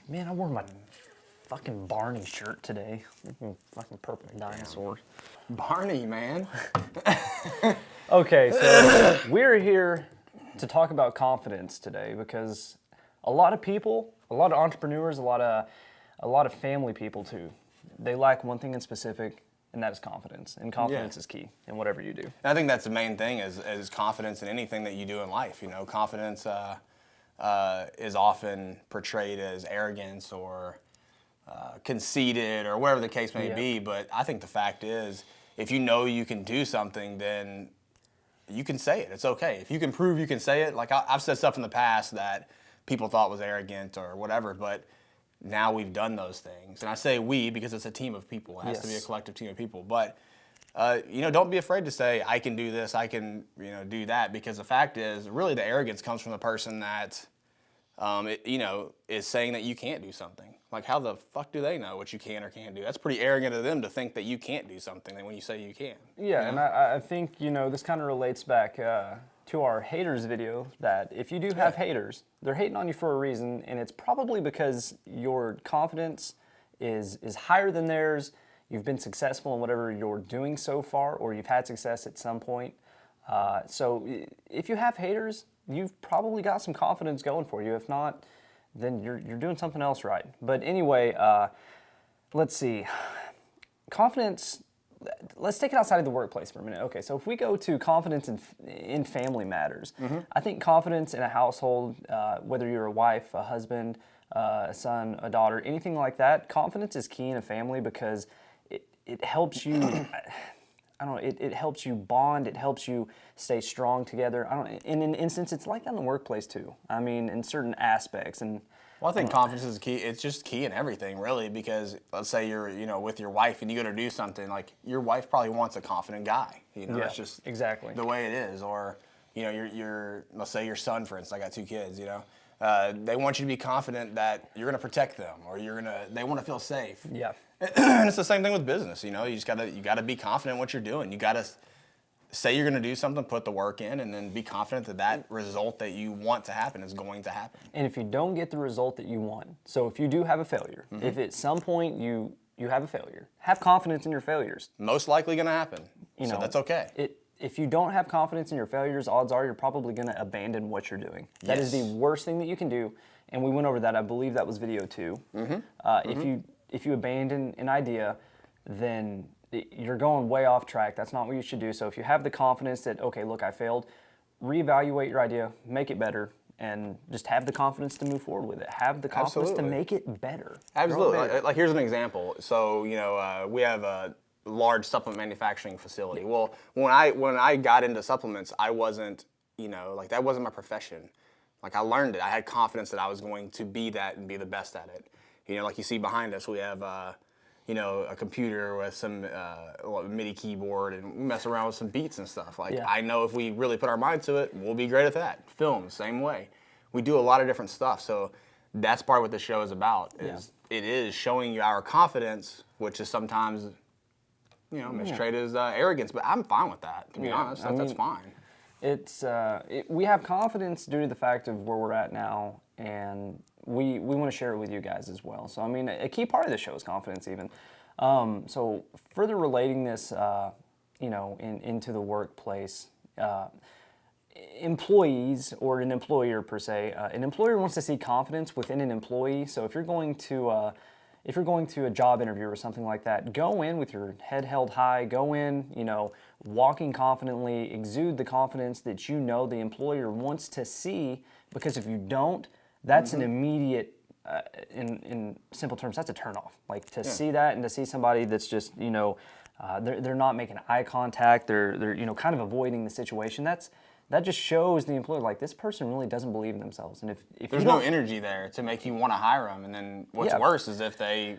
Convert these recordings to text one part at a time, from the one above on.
Man, I wore my fucking Barney shirt today. Fucking purple dinosaur. Barney, man. Okay, so we're here to talk about confidence today because a lot of people, a lot of entrepreneurs, a lot of family people too, they lack one thing in specific, and that is confidence. And confidence is key in whatever you do. And I think that's the main thing is confidence in anything that you do in life. You know, confidence is often portrayed as arrogance or conceited or whatever the case may be. But I think the fact is, if you know you can do something, then you can say it. It's okay. If you can prove you can say it, like I've said stuff in the past that people thought was arrogant or whatever, but now we've done those things. And I say we because it's a team of people. It has to be a collective team of people. But, don't be afraid to say, I can do this, I can, do that. Because the fact is, really the arrogance comes from the person that, is saying that you can't do something. Like, how the fuck do they know what you can or can't do? That's pretty arrogant of them to think that you can't do something when you say you can. Yeah, and I think, this kind of relates back to our haters video, that if you do have haters, they're hating on you for a reason, and it's probably because your confidence is higher than theirs. You've been successful in whatever you're doing so far, or you've had success at some point. So if you have haters, you've probably got some confidence going for you. If not, then you're doing something else right. But anyway, let's see. Confidence, let's take it outside of the workplace for a minute. Okay, so if we go to confidence in family matters, I think confidence in a household, whether you're a wife, a husband, a son, a daughter, anything like that, confidence is key in a family because it helps you, I don't know, it helps you bond, it helps you stay strong together. In an instance, it's like that in the workplace too. I mean, in certain aspects. And well, I think confidence is key. It's just key in everything, really, because let's say you're, with your wife and you go to do something, like your wife probably wants a confident guy. That's just exactly the way it is. Or, your let's say your son, for instance, I got two kids, they want you to be confident that you're going to protect them or they want to feel safe. Yeah. And it's the same thing with business, you just gotta be confident in what you're doing. You gotta say you're gonna do something, put the work in, and then be confident that result that you want to happen is going to happen. And if you don't get the result that you want, so if you do have a failure, if at some point you have a failure, have confidence in your failures. Most likely gonna happen, so that's okay. If you don't have confidence in your failures, odds are you're probably gonna abandon what you're doing. That is the worst thing that you can do, and we went over that. I believe that was video 2. If you abandon an idea, then you're going way off track. That's not what you should do. So if you have the confidence that, okay, look, I failed, reevaluate your idea, make it better, and just have the confidence to move forward with it. Have the confidence to make it better. Absolutely. Like here's an example. So, we have a large supplement manufacturing facility. Well, when I got into supplements, I wasn't, that wasn't my profession. Like I learned it. I had confidence that I was going to be that and be the best at it. Like you see behind us, we have, a computer with some MIDI keyboard, and we mess around with some beats and stuff. I know if we really put our mind to it, we'll be great at that. Film, same way. We do a lot of different stuff. So that's part of what the show is about. It is showing you our confidence, which is sometimes, mistreated as arrogance. But I'm fine with that, to be honest. That's fine. We have confidence due to the fact of where we're at now, and we want to share it with you guys as well. So, a key part of the show is confidence even. So further relating this, into the workplace, employees or an employer per se, an employer wants to see confidence within an employee. So if you're going to a job interview or something like that, go in with your head held high, go in, walking confidently, exude the confidence that the employer wants to see, because if you don't, that's an immediate, in simple terms, that's a turnoff. Like to see that and to see somebody that's just, they're not making eye contact, they're kind of avoiding the situation. That just shows the employer, like, this person really doesn't believe in themselves. And if there's no energy there to make you want to hire them, and then what's worse is if they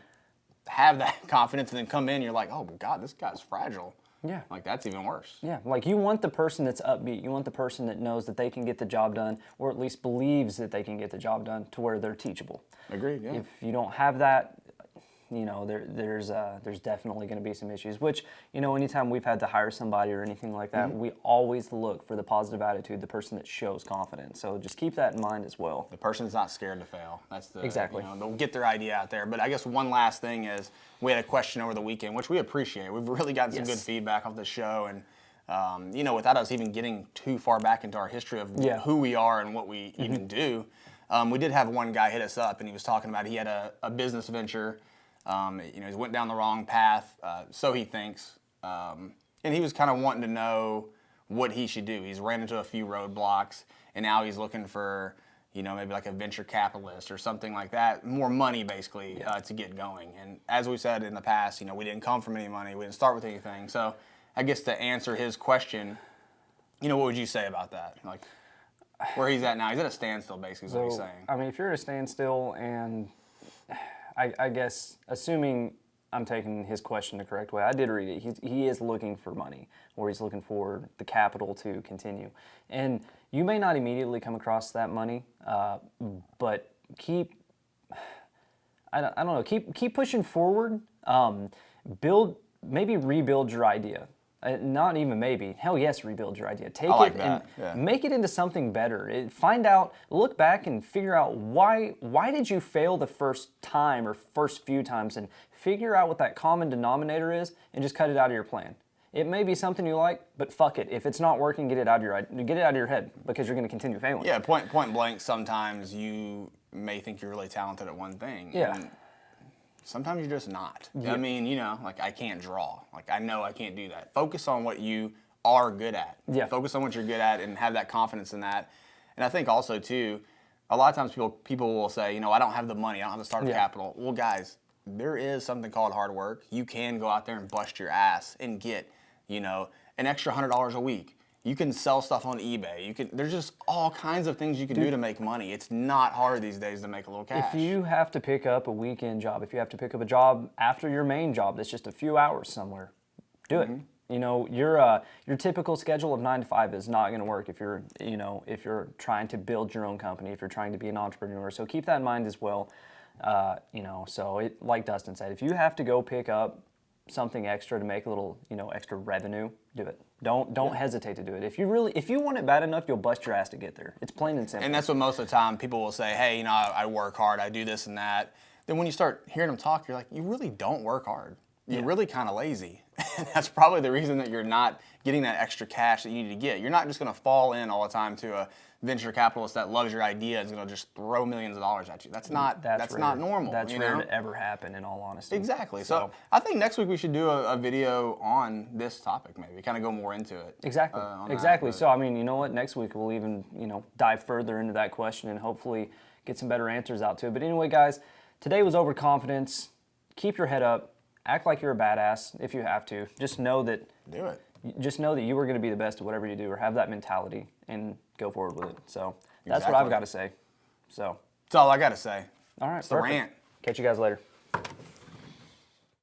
have that confidence and then come in, you're like, oh God, this guy's fragile. Yeah. Like, that's even worse. Yeah, like you want the person that's upbeat. You want the person that knows that they can get the job done, or at least believes that they can get the job done to where they're teachable. Agreed, yeah. If you don't have that, there's definitely going to be some issues. Which, anytime we've had to hire somebody or anything like that, we always look for the positive attitude, the person that shows confidence. So just keep that in mind as well. The person's not scared to fail. That's the Exactly. They'll get their idea out there. But I guess one last thing is we had a question over the weekend, which we appreciate. We've really gotten some good feedback off the show, and without us even getting too far back into our history of who we are and what we even do. We did have one guy hit us up, and he was talking about he had a business venture. He went down the wrong path, so he thinks. And he was kind of wanting to know what he should do. He's ran into a few roadblocks, and now he's looking for, maybe like a venture capitalist or something like that, more money basically to get going. And as we said in the past, we didn't come from any money. We didn't start with anything. So I guess to answer his question, what would you say about that? Like, where he's at now, he's at a standstill, basically, is what he's saying. I mean, if you're at a standstill, and I guess, assuming I'm taking his question the correct way, I did read it. He is looking for money, or he's looking for the capital to continue. And you may not immediately come across that money, but keep pushing forward. Maybe rebuild your idea. Not even maybe. Hell yes, rebuild your idea. Take it and make it into something better. Find out, look back and figure out why did you fail the first time or first few times, and figure out what that common denominator is and just cut it out of your plan. It may be something you like, but fuck it. If it's not working, get it out of your head, because you're going to continue failing. Yeah, point blank, sometimes you may think you're really talented at one thing. Yeah. And sometimes you're just not. I mean, like, I can't draw. Like, I know I can't do that. Focus on what you are good at. Yeah. Focus on what you're good at and have that confidence in that. And I think also, too, a lot of times people will say, I don't have the money. I don't have the startup capital. Well, guys, there is something called hard work. You can go out there and bust your ass and get, an extra $100 a week. You can sell stuff on eBay. There's just all kinds of things you can do to make money. It's not hard these days to make a little cash. If you have to pick up a weekend job, if you have to pick up a job after your main job that's just a few hours somewhere, do it. Your typical schedule of 9 to 5 is not going to work if you're trying to build your own company, if you're trying to be an entrepreneur. So keep that in mind as well. Like Dustin said, if you have to go pick up something extra to make a little, extra revenue, do it. Don't hesitate to do it. If you want it bad enough, you'll bust your ass to get there. It's plain and simple. And that's what most of the time people will say, hey, I work hard, I do this and that. Then when you start hearing them talk, you're like, you really don't work hard. You're really kind of lazy. And that's probably the reason that you're not getting that extra cash that you need to get. You're not just going to fall in all the time to a venture capitalist that loves your idea and is going to just throw millions of dollars at you. That's not normal. That's rare to ever happen, in all honesty. Exactly. So I think next week we should do a video on this topic, maybe kind of go more into it. Exactly. So I mean, you know what? Next week we'll even dive further into that question and hopefully get some better answers out to it. But anyway, guys, today was overconfidence. Keep your head up. Act like you're a badass if you have to. Just know that. Do it. Just know that you are going to be the best at whatever you do, or have that mentality and go forward with it. So that's what I've got to say. So that's all I got to say. All right. It's the Rant. Catch you guys later.